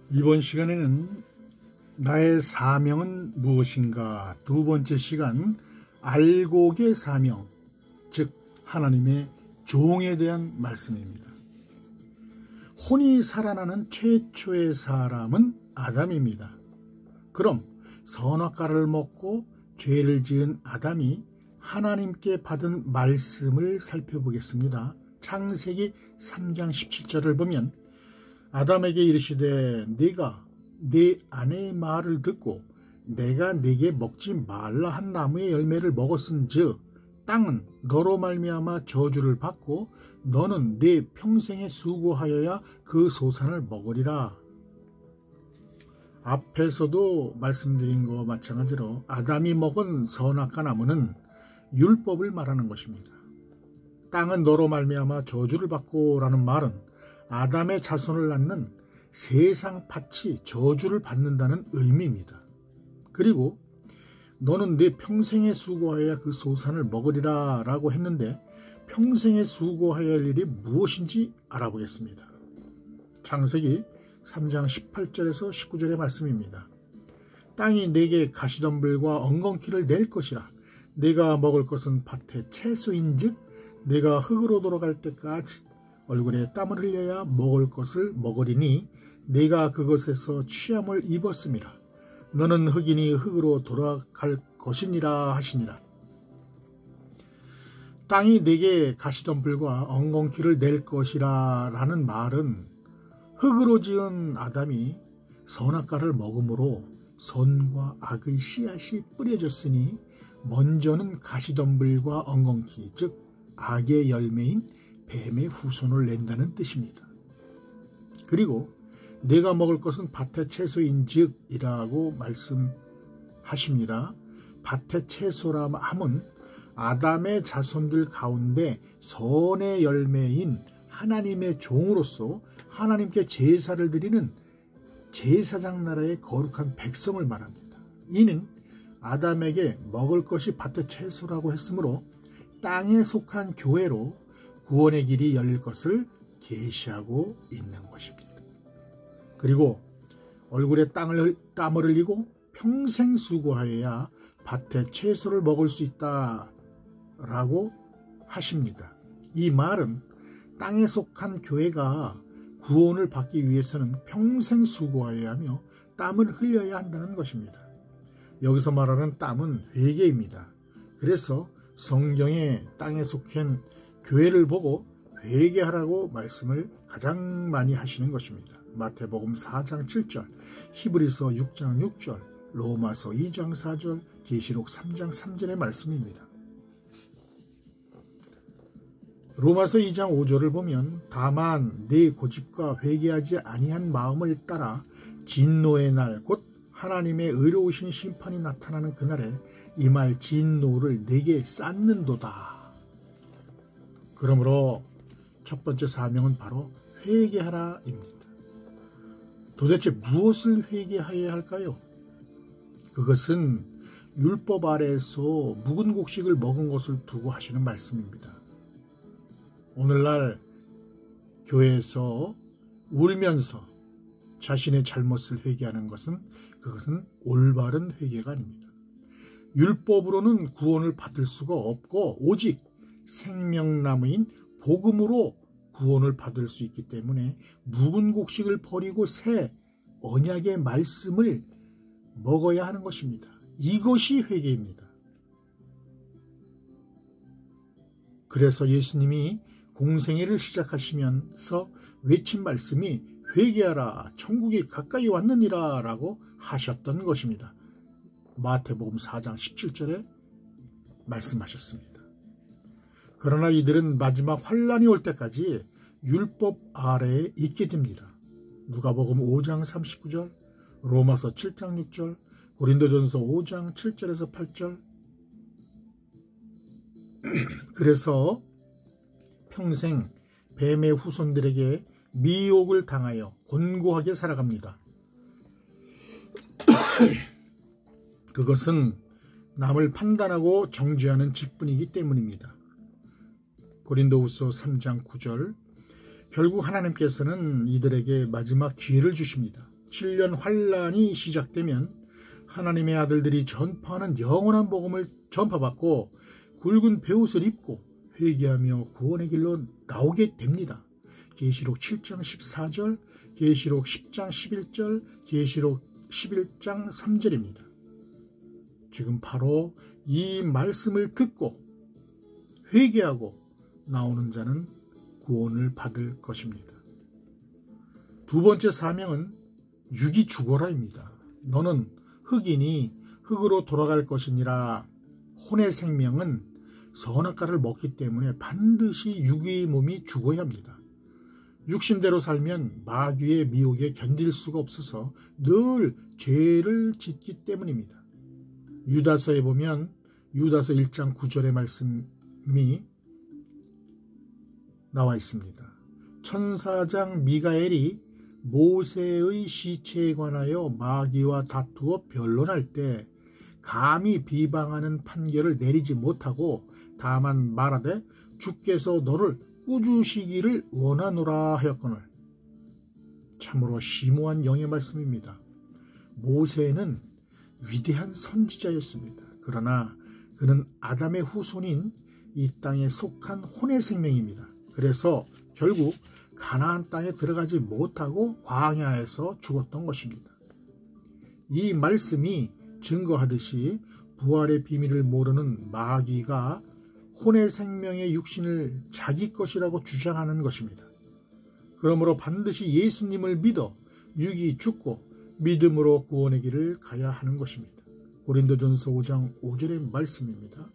이번 시간에는 나의 사명은 무엇인가 두 번째 시간 알곡의 사명, 즉 하나님의 종에 대한 말씀입니다. 혼이 살아나는 최초의 사람은 아담입니다. 그럼 선악과를 먹고 죄를 지은 아담이 하나님께 받은 말씀을 살펴보겠습니다. 창세기 3장 17절을 보면 아담에게 이르시되 네가 네 아내의 말을 듣고 내가 네게 먹지 말라 한 나무의 열매를 먹었은즉 땅은 너로 말미암아 저주를 받고 너는 네 평생에 수고하여야 그 소산을 먹으리라. 앞에서도 말씀드린 것과 마찬가지로 아담이 먹은 선악과 나무는 율법을 말하는 것입니다. 땅은 너로 말미암아 저주를 받고 라는 말은 아담의 자손을 낳는 세상 팥이 저주를 받는다는 의미입니다. 그리고 너는 네 평생에 수고하여야 그 소산을 먹으리라 라고 했는데 평생에 수고하여야 할 일이 무엇인지 알아보겠습니다. 창세기 3장 18절에서 19절의 말씀입니다. 땅이 내게 가시덤불과 엉겅퀴를 낼 것이라. 내가 먹을 것은 밭의 채소인즉 내가 흙으로 돌아갈 때까지 얼굴에 땀을 흘려야 먹을 것을 먹으리니 내가 그것에서 취함을 입었음이라. 너는 흙이니 흙으로 돌아갈 것이니라 하시니라. 땅이 내게 가시덤불과 엉겅퀴를 낼 것이라 라는 말은 흙으로 지은 아담이 선악과를 먹음으로 선과 악의 씨앗이 뿌려졌으니 먼저는 가시덤불과 엉겅퀴 즉 악의 열매인 뱀의 후손을 낸다는 뜻입니다. 그리고 내가 먹을 것은 밭의 채소인즉 이라고 말씀하십니다. 밭의 채소라 함은 아담의 자손들 가운데 선의 열매인 하나님의 종으로서 하나님께 제사를 드리는 제사장 나라의 거룩한 백성을 말합니다. 이는 아담에게 먹을 것이 밭의 채소라고 했으므로 땅에 속한 교회로 구원의 길이 열릴 것을 계시하고 있는 것입니다. 그리고 얼굴에 땀을 흘리고 평생 수고하여야 밭의 채소를 먹을 수 있다라고 하십니다. 이 말은 땅에 속한 교회가 구원을 받기 위해서는 평생 수고하여야 하며 땀을 흘려야 한다는 것입니다. 여기서 말하는 땀은 회개입니다. 그래서 성경에 땅에 속한 교회를 보고 회개하라고 말씀을 가장 많이 하시는 것입니다. 마태복음 4장 7절, 히브리서 6장 6절, 로마서 2장 4절, 계시록 3장 3절의 말씀입니다. 로마서 2장 5절을 보면 다만 네 고집과 회개하지 아니한 마음을 따라 진노의 날 곧 하나님의 의로우신 심판이 나타나는 그날에 이 말 진노를 내게 쌓는도다. 그러므로 첫 번째 사명은 바로 회개하라입니다. 도대체 무엇을 회개해야 할까요? 그것은 율법 아래에서 묵은 곡식을 먹은 것을 두고 하시는 말씀입니다. 오늘날 교회에서 울면서 자신의 잘못을 회개하는 것은 그것은 올바른 회개가 아닙니다. 율법으로는 구원을 받을 수가 없고 오직 생명나무인 복음으로 구원을 받을 수 있기 때문에 묵은 곡식을 버리고 새 언약의 말씀을 먹어야 하는 것입니다. 이것이 회개입니다. 그래서 예수님이 공생애를 시작하시면서 외친 말씀이 회개하라 천국이 가까이 왔느니라 라고 하셨던 것입니다. 마태복음 4장 17절에 말씀하셨습니다. 그러나 이들은 마지막 환란이 올 때까지 율법 아래에 있게 됩니다. 누가복음 5장 39절, 로마서 7장 6절, 고린도전서 5장 7절에서 8절. 그래서 평생 뱀의 후손들에게 미혹을 당하여 곤고하게 살아갑니다. 그것은 남을 판단하고 정죄하는 직분이기 때문입니다. 고린도후서 3장 9절 결국 하나님께서는 이들에게 마지막 기회를 주십니다. 7년 환란이 시작되면 하나님의 아들들이 전파하는 영원한 복음을 전파받고 굵은 베옷을 입고 회개하며 구원의 길로 나오게 됩니다. 계시록 7장 14절, 계시록 10장 11절, 계시록 11장 3절입니다. 지금 바로 이 말씀을 듣고 회개하고 나오는 자는 구원을 받을 것입니다. 두 번째 사명은 육이 죽어라입니다. 너는 흙이니 흙으로 돌아갈 것이니라. 혼의 생명은 선악과를 먹기 때문에 반드시 육의 몸이 죽어야 합니다. 육신대로 살면 마귀의 미혹에 견딜 수가 없어서 늘 죄를 짓기 때문입니다. 유다서에 보면 유다서 1장 9절의 말씀이 나와 있습니다. 천사장 미가엘이 모세의 시체에 관하여 마귀와 다투어 변론할 때 감히 비방하는 판결을 내리지 못하고 다만 말하되 주께서 너를 꾸주시기를 원하노라 하였거늘. 참으로 심오한 영의 말씀입니다. 모세는 위대한 선지자였습니다. 그러나 그는 아담의 후손인 이 땅에 속한 혼의 생명입니다. 그래서 결국 가나안 땅에 들어가지 못하고 광야에서 죽었던 것입니다. 이 말씀이 증거하듯이 부활의 비밀을 모르는 마귀가 혼의 생명의 육신을 자기 것이라고 주장하는 것입니다. 그러므로 반드시 예수님을 믿어 육이 죽고 믿음으로 구원의 길을 가야 하는 것입니다. 고린도전서 5장 5절의 말씀입니다.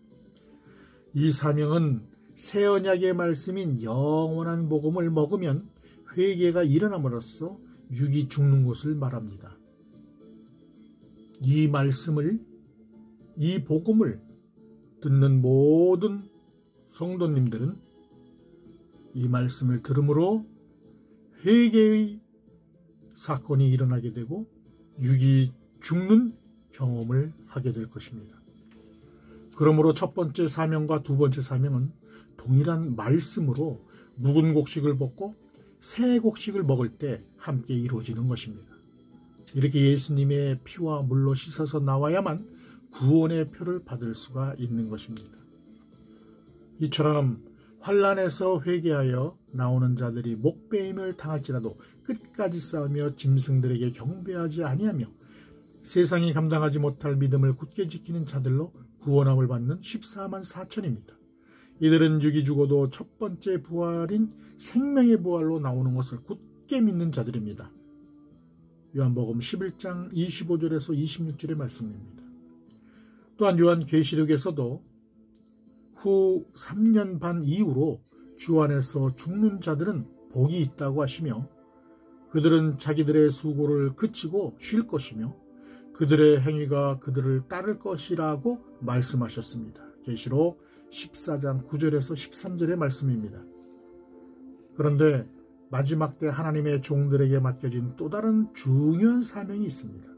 이 사명은 새 언약의 말씀인 영원한 복음을 먹으면 회개가 일어남으로써 육이 죽는 것을 말합니다. 이 말씀을, 이 복음을 듣는 모든 성도님들은 이 말씀을 들음으로 회개의 사건이 일어나게 되고 육이 죽는 경험을 하게 될 것입니다. 그러므로 첫 번째 사명과 두 번째 사명은 동일한 말씀으로 묵은 곡식을 먹고 새 곡식을 먹을 때 함께 이루어지는 것입니다. 이렇게 예수님의 피와 물로 씻어서 나와야만 구원의 표를 받을 수가 있는 것입니다. 이처럼 환란에서 회개하여 나오는 자들이 목배임을 당할지라도 끝까지 싸우며 짐승들에게 경배하지 아니하며 세상이 감당하지 못할 믿음을 굳게 지키는 자들로 구원함을 받는 14만 4천입니다. 이들은 육이 죽어도 첫 번째 부활인 생명의 부활로 나오는 것을 굳게 믿는 자들입니다. 요한복음 11장 25절에서 26절의 말씀입니다. 또한 요한계시록에서도 후 3년 반 이후로 주 안에서 죽는 자들은 복이 있다고 하시며 그들은 자기들의 수고를 그치고 쉴 것이며 그들의 행위가 그들을 따를 것이라고 말씀하셨습니다. 계시록 14장 9절에서 13절의 말씀입니다. 그런데 마지막 때 하나님의 종들에게 맡겨진 또 다른 중요한 사명이 있습니다.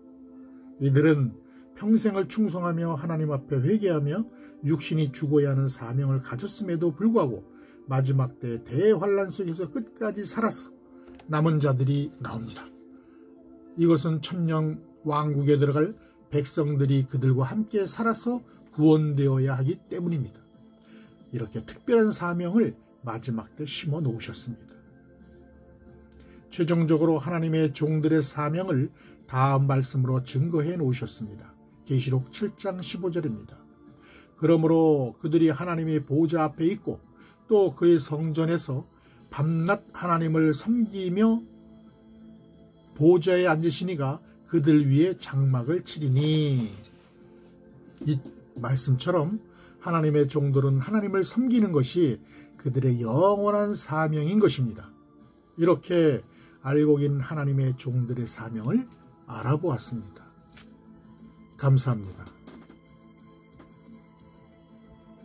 이들은 평생을 충성하며 하나님 앞에 회개하며 육신이 죽어야 하는 사명을 가졌음에도 불구하고 마지막 때 대환란 속에서 끝까지 살아서 남은 자들이 나옵니다. 이것은 천년 왕국에 들어갈 백성들이 그들과 함께 살아서 구원되어야 하기 때문입니다. 이렇게 특별한 사명을 마지막 때 심어 놓으셨습니다. 최종적으로 하나님의 종들의 사명을 다음 말씀으로 증거해 놓으셨습니다. 계시록 7장 15절입니다. 그러므로 그들이 하나님의 보좌 앞에 있고 또 그의 성전에서 밤낮 하나님을 섬기며 보좌에 앉으시니가 그들 위에 장막을 치리니. 이 말씀처럼 하나님의 종들은 하나님을 섬기는 것이 그들의 영원한 사명인 것입니다. 이렇게 알고 긴 하나님의 종들의 사명을 알아보았습니다. 감사합니다.